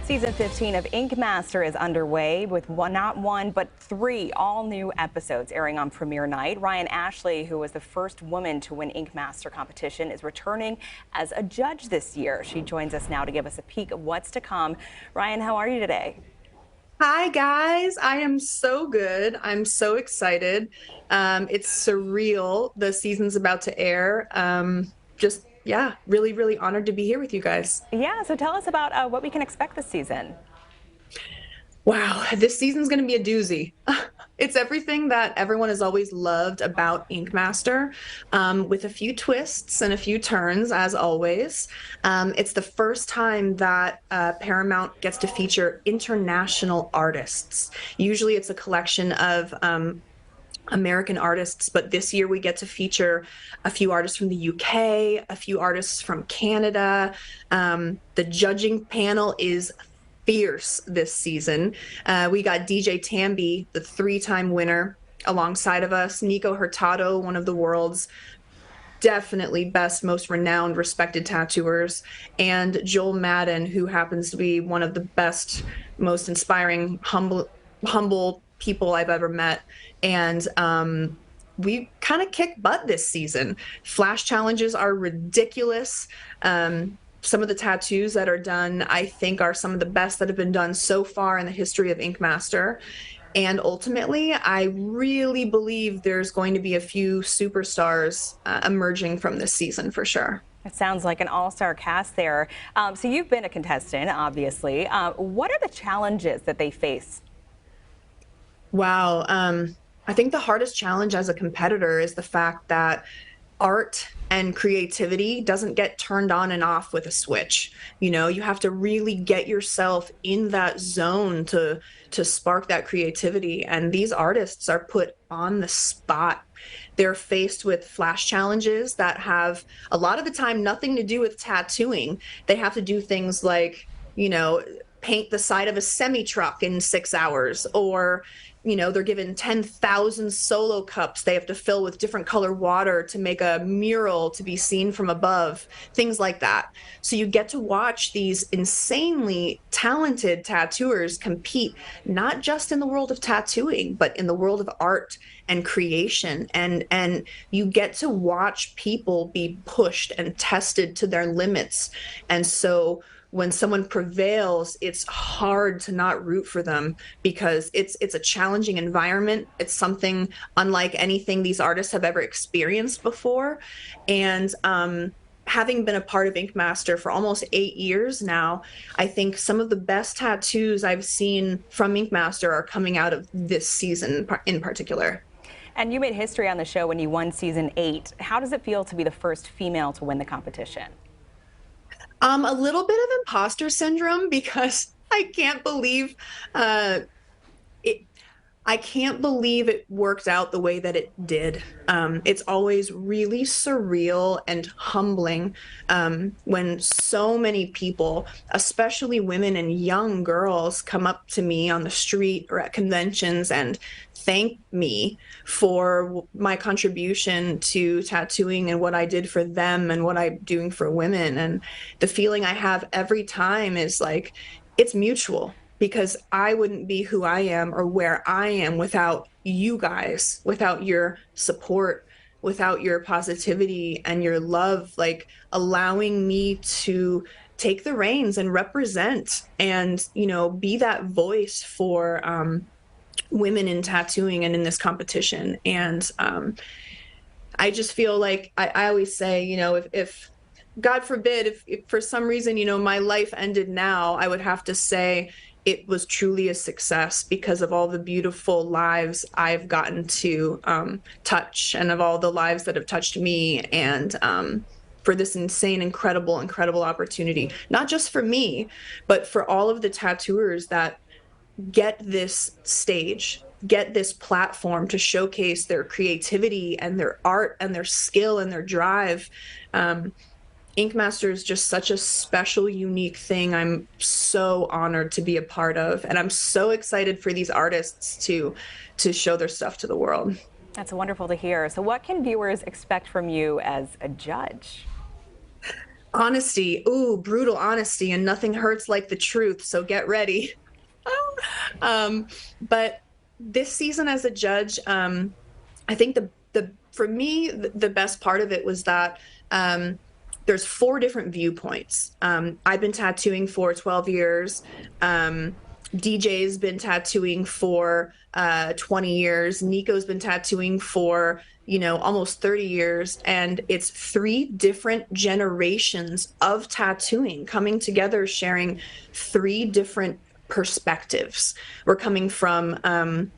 Season 15 of Ink Master is underway with not one, but three all-new episodes airing on premiere night. Ryan Ashley, who was the first woman to win Ink Master competition, is returning as a judge this year. She joins us now to give us a peek of what's to come. Ryan, how are you today? Hi guys, I am so good. I'm so excited. It's surreal. The season's about to air. Yeah, really, really honored to be here with you guys. Yeah, so tell us about what we can expect this season. Wow, this season's going to be a doozy. It's everything that everyone has always loved about Ink Master, with a few twists and a few turns, as always. It's the first time that Paramount gets to feature international artists. Usually it's a collection of American artists, but this year we get to feature a few artists from the UK, a few artists from Canada. The judging panel is fierce this season. We got DJ Tambi, the three-time winner, alongside of us. Nico Hurtado, one of the world's definitely best, most renowned, respected tattooers, and Joel Madden, who happens to be one of the best, most inspiring, humble people I've ever met. And we kind of kick butt this season. Flash challenges are ridiculous. Some of the tattoos that are done, I think, are some of the best that have been done so far in the history of Ink Master. And ultimately, I really believe there's going to be a few superstars emerging from this season for sure. It sounds like an all-star cast there. So you've been a contestant, obviously. What are the challenges that they face? Wow. I think the hardest challenge as a competitor is the fact that art and creativity doesn't get turned on and off with a switch. You know, you have to really get yourself in that zone to spark that creativity. And these artists are put on the spot. They're faced with flash challenges that have a lot of the time nothing to do with tattooing. They have to do things like, you know, paint the side of a semi-truck in 6 hours, or they're given 10,000 solo cups they have to fill with different color water to make a mural to be seen from above, things like that. So you get to watch these insanely talented tattooers compete, not just in the world of tattooing, but in the world of art and creation. And you get to watch people be pushed and tested to their limits. And so when someone prevails, it's hard to not root for them because it's a challenging environment. It's something unlike anything these artists have ever experienced before. And having been a part of Ink Master for almost 8 years now, I think some of the best tattoos I've seen from Ink Master are coming out of this season in particular. And you made history on the show when you won season 8. How does it feel to be the first female to win the competition? A little bit of imposter syndrome because I can't believe I can't believe it worked out the way that it did. It's always really surreal and humbling when so many people, especially women and young girls, come up to me on the street or at conventions and thank me for my contribution to tattooing and what I did for them and what I'm doing for women. And the feeling I have every time is like, it's mutual, because I wouldn't be who I am or where I am without you guys, without your support, without your positivity and your love, like allowing me to take the reins and represent and, be that voice for women in tattooing and in this competition. And I just feel like I always say, if God forbid, if for some reason, my life ended now, I would have to say it was truly a success because of all the beautiful lives I've gotten to touch and of all the lives that have touched me, and for this insane, incredible opportunity, not just for me, but for all of the tattooers that get this stage, get this platform to showcase their creativity and their art and their skill and their drive. Ink Master is just such a special, unique thing. I'm so honored to be a part of, and I'm so excited for these artists to show their stuff to the world. That's wonderful to hear. So what can viewers expect from you as a judge? Honesty, ooh, brutal honesty, and nothing hurts like the truth. So get ready. um, but this season as a judge, I think the for me the best part of it was that there's four different viewpoints. I've been tattooing for 12 years. DJ's been tattooing for 20 years. Nico's been tattooing for, almost 30 years. And it's three different generations of tattooing coming together, sharing three different perspectives. We're coming from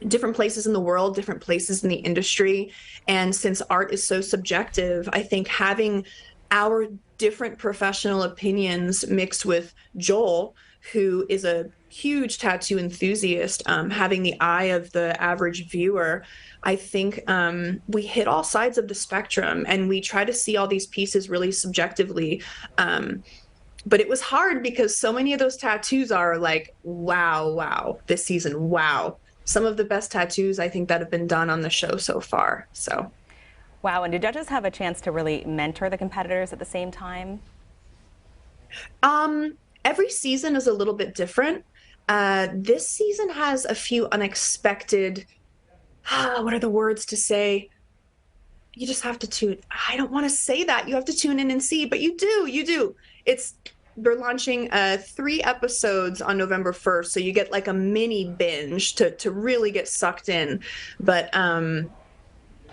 different places in the world, different places in the industry. And since art is so subjective, I think having our different professional opinions mixed with Joel, who is a huge tattoo enthusiast, having the eye of the average viewer, I think we hit all sides of the spectrum and we try to see all these pieces really subjectively. But it was hard because so many of those tattoos are like, wow, this season, wow. Some of the best tattoos I think that have been done on the show so far. So, wow. And do judges have a chance to really mentor the competitors at the same time? Every season is a little bit different. This season has a few unexpected, what are the words to say? You just have to tune. I don't want to say that. You have to tune in and see, but you do. They're launching 3 episodes on November 1st, so you get like a mini binge to really get sucked in. But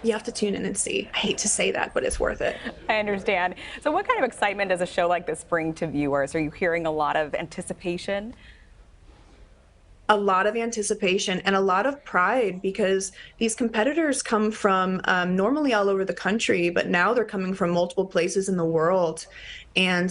you have to tune in and see. I hate to say that, but it's worth it. I understand. So what kind of excitement does a show like this bring to viewers? Are you hearing a lot of anticipation? A lot of anticipation and a lot of pride because these competitors come from normally all over the country, but now they're coming from multiple places in the world. And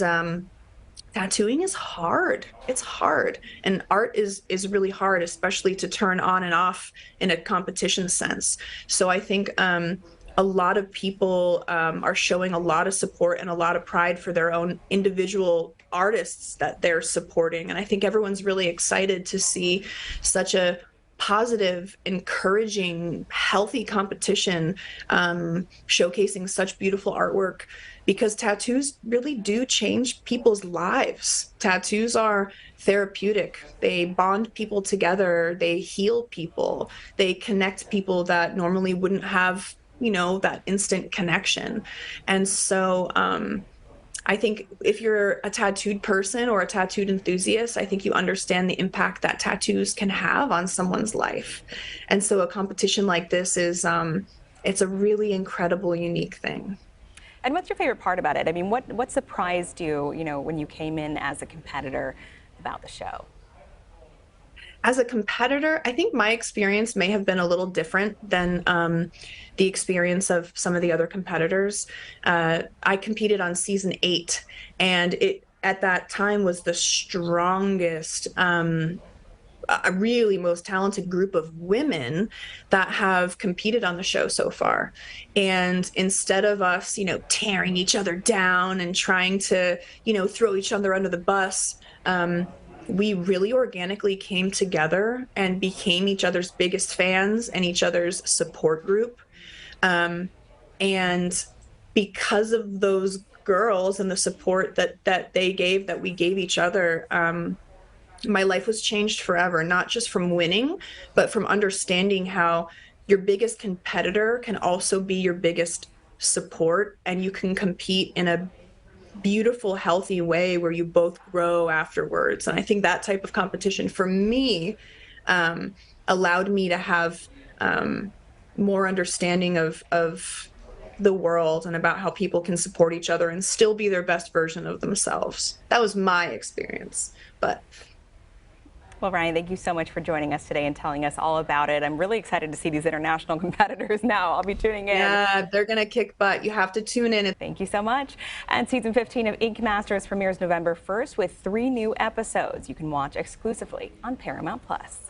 tattooing is hard. It's hard. And art is really hard, especially to turn on and off in a competition sense. So I think a lot of people are showing a lot of support and a lot of pride for their own individual artists that they're supporting. And I think everyone's really excited to see such a positive, encouraging, healthy competition showcasing such beautiful artwork because tattoos really do change people's lives. Tattoos are therapeutic. They bond people together. They heal people. They connect people that normally wouldn't have, that instant connection. And so I think if you're a tattooed person or a tattooed enthusiast, I think you understand the impact that tattoos can have on someone's life. And so a competition like this is, it's a really incredible, unique thing. And what's your favorite part about it? I mean, what surprised you, when you came in as a competitor about the show? As a competitor, I think my experience may have been a little different than the experience of some of the other competitors. I competed on season 8, and it at that time was the strongest, really most talented group of women that have competed on the show so far. And instead of us, tearing each other down and trying to, throw each other under the bus, we really organically came together and became each other's biggest fans and each other's support group. And because of those girls and the support that they gave, that we gave each other, my life was changed forever, not just from winning, but from understanding how your biggest competitor can also be your biggest support, and you can compete in a beautiful, healthy way where you both grow afterwards. And I think that type of competition for me allowed me to have more understanding of the world and about how people can support each other and still be their best version of themselves. That was my experience. Well, Ryan, thank you so much for joining us today and telling us all about it. I'm really excited to see these international competitors now. I'll be tuning in. Yeah, they're going to kick butt. You have to tune in. Thank you so much. And season 15 of Ink Masters premieres November 1st with 3 new episodes you can watch exclusively on Paramount Plus.